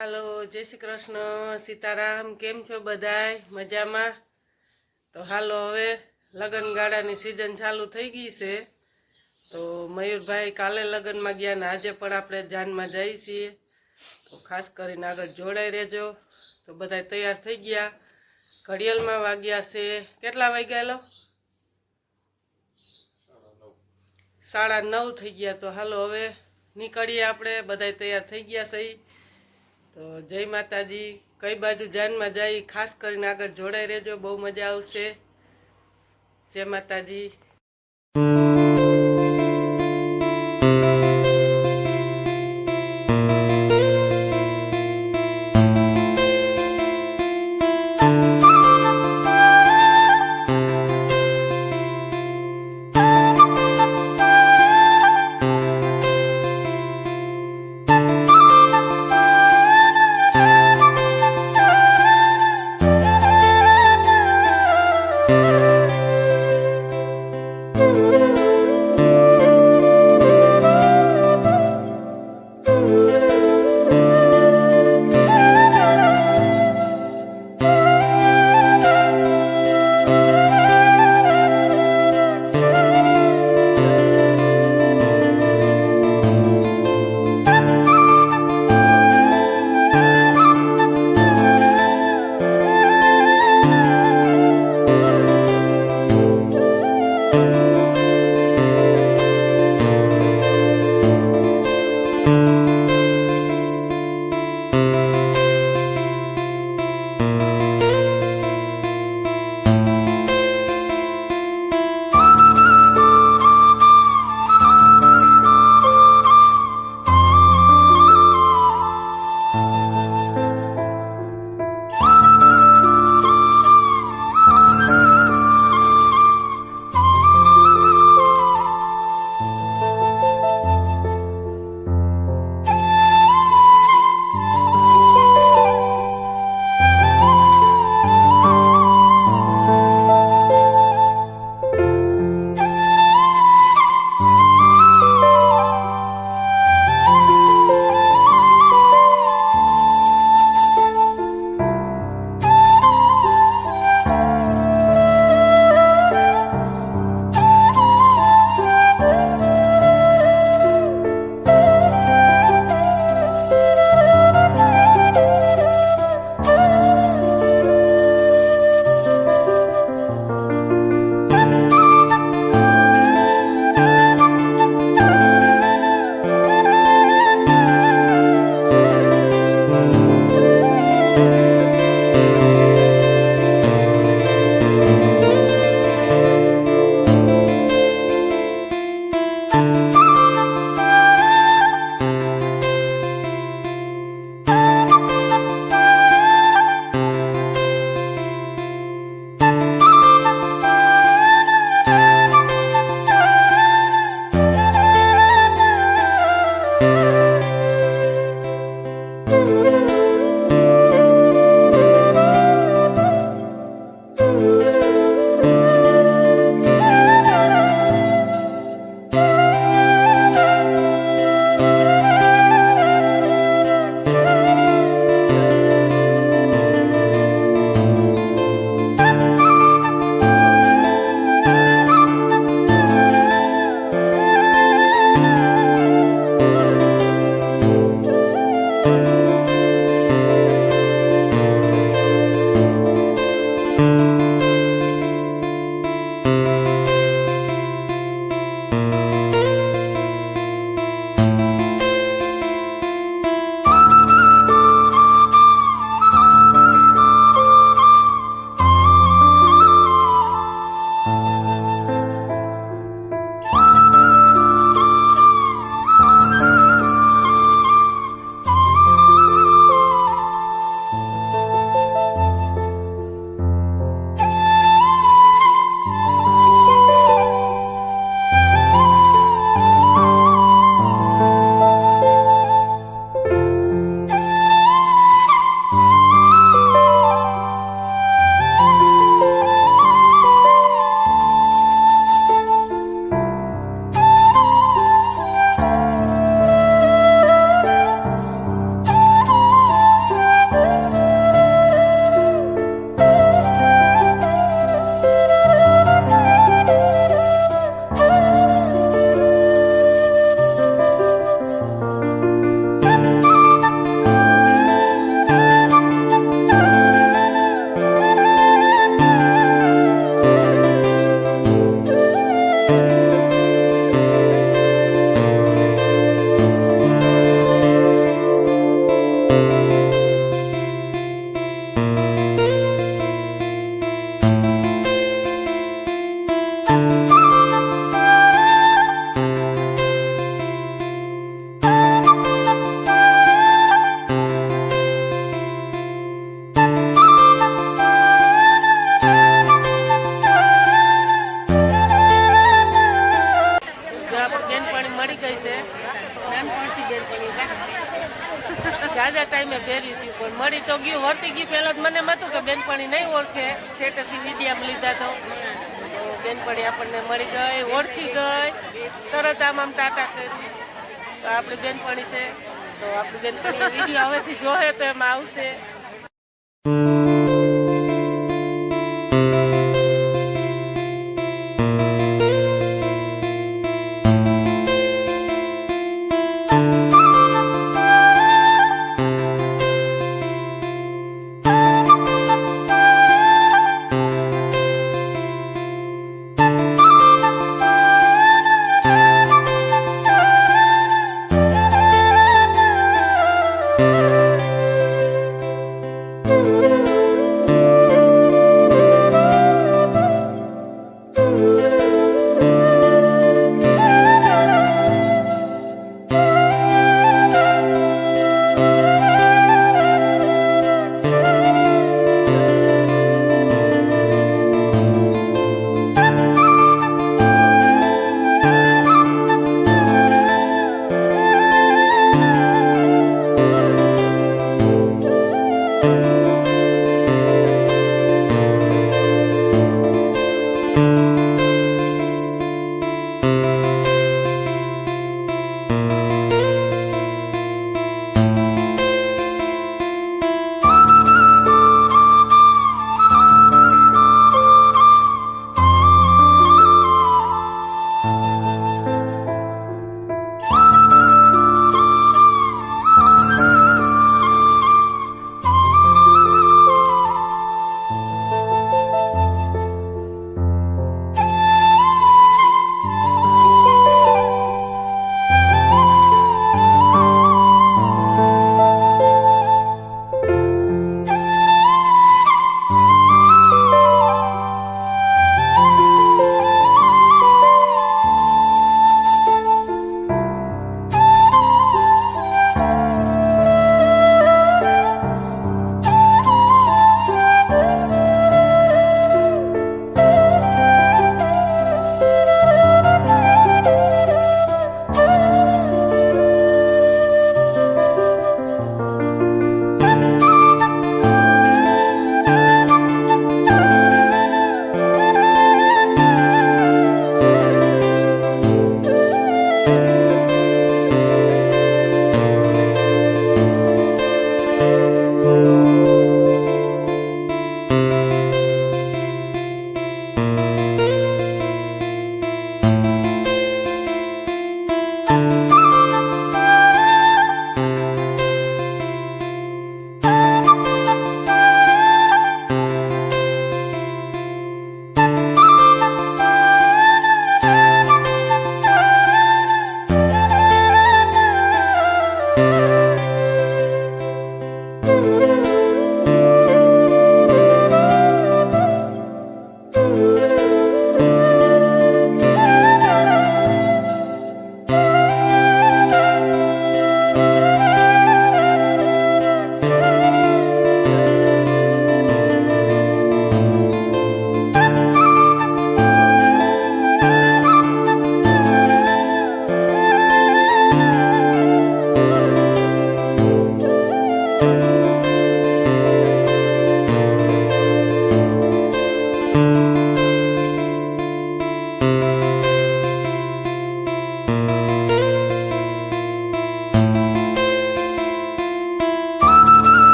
હાલો, જય શ્રી કૃષ્ણ, સીતારામ. કેમ છો બધાય? મજામાં? તો હાલો, હવે લગ્નગાળાની સિઝન ચાલુ થઈ ગઈ છે. તો મયુરભાઈ કાલે લગ્નમાં ગયા ને આજે પણ આપણે જાનમાં જઈએ છીએ. તો ખાસ કરીને આગળ જોડાઈ રહેજો. તો બધા તૈયાર થઈ ગયા. ઘડિયાળમાં વાગ્યા છે કેટલા વાગ્યા? લો 9:30 થઈ ગયા. તો હાલો હવે નીકળીએ આપણે. બધા તૈયાર થઈ ગયા છે. તો જય માતાજી. કઈ બાજુ જાનમાં જાય ખાસ કરીને આગળ જોડાઈ રહેજો, બહુ મજા આવશે. જય માતાજી. ગયું પણ મળી તો ગયું, વર્તી ગયું. પહેલાં જ મને એમ હતું કે બેનપણી નહીં ઓળખે, સેટેથી વિડીયામાં લીધા તો બેનપણી આપણને મળી ગઈ, ઓળખી ગઈ, તરત આમ ટાટા કરી. તો આપણી બેનપણી છે, તો આપણી બેનપણી વિડીયો હવેથી જોહે તો એમાં આવશે.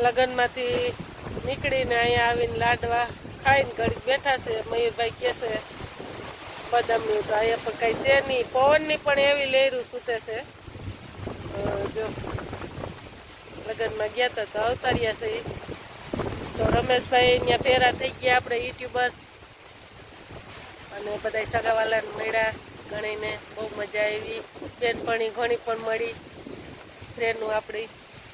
લગ્નમાંથી નીકળીને અહીંયા આવીને લાડવા ખાઈને ઘડીક બેઠા છે. મયુરભાઈ કહે છે બદામની, તો અહીંયા પણ કાંઈ છે નહીં. પવનની પણ એવી લહેરું છૂટે છે. જો લગ્નમાં ગયા હતા તો અવતાર્યા છે. તો રમેશભાઈ અહીંયા ફેરા થઈ ગયા, આપણે યુટ્યુબર, અને બધા સગાવાલાને મળ્યા ગણીને બહુ મજા આવી. બેનપણી ઘણી પણ મળી ફ્રેન્ડનું આપણી.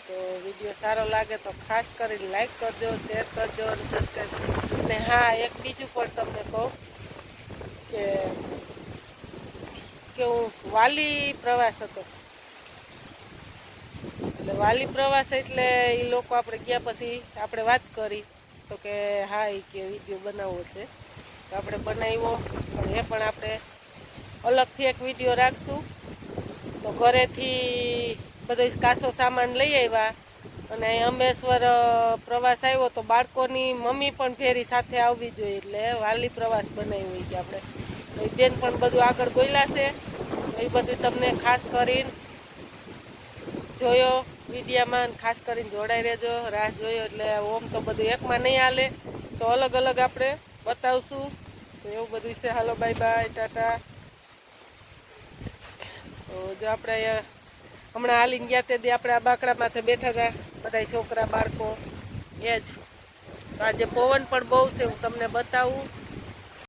તો વિડીયો સારો લાગે તો ખાસ કરીને લાઈક કરજો, શેર કરજો અને સબસ્ક્રાઈબ. ને હા, એક બીજું પણ તમને કહું કે હું વાલી પ્રવાસ હતો. એટલે વાલી પ્રવાસ એટલે એ લોકો આપણે ગયા પછી આપણે વાત કરી તો કે હા એ કે વિડીયો બનાવવો છે, તો આપણે બનાવ્યો. પણ એ પણ આપણે અલગથી એક વિડીયો રાખશું. તો ઘરેથી બધો કાસો સામાન લઈ આવ્યા, અને અંબેશ્વર પ્રવાસ આવ્યો તો બાળકોની મમ્મી પણ ફેરી સાથે આવવી જોઈએ, એટલે વાલી પ્રવાસ બનાવ્યો હોય કે આપણે. એ બેન પણ બધું આગળ બોલ્યા છે, તો એ બધું તમને ખાસ કરીને જોયો વિડીયામાં, ખાસ કરીને જોડાઈ રહેજો. રાહ જોયો એટલે ઓમ તો બધું એકમાં નહીં હાલે, તો અલગ અલગ આપણે બતાવશું. તો એવું બધું છે. હાલો, બાય બાય, ટાટા. તો જો આપણે હમણાં હાલીને ગયા તે આપણે આ બાકડા માથે બેઠા હતા બધા છોકરા બાળકો એ જ. તો આજે પવન પણ બહુ છે, હું તમને બતાવું.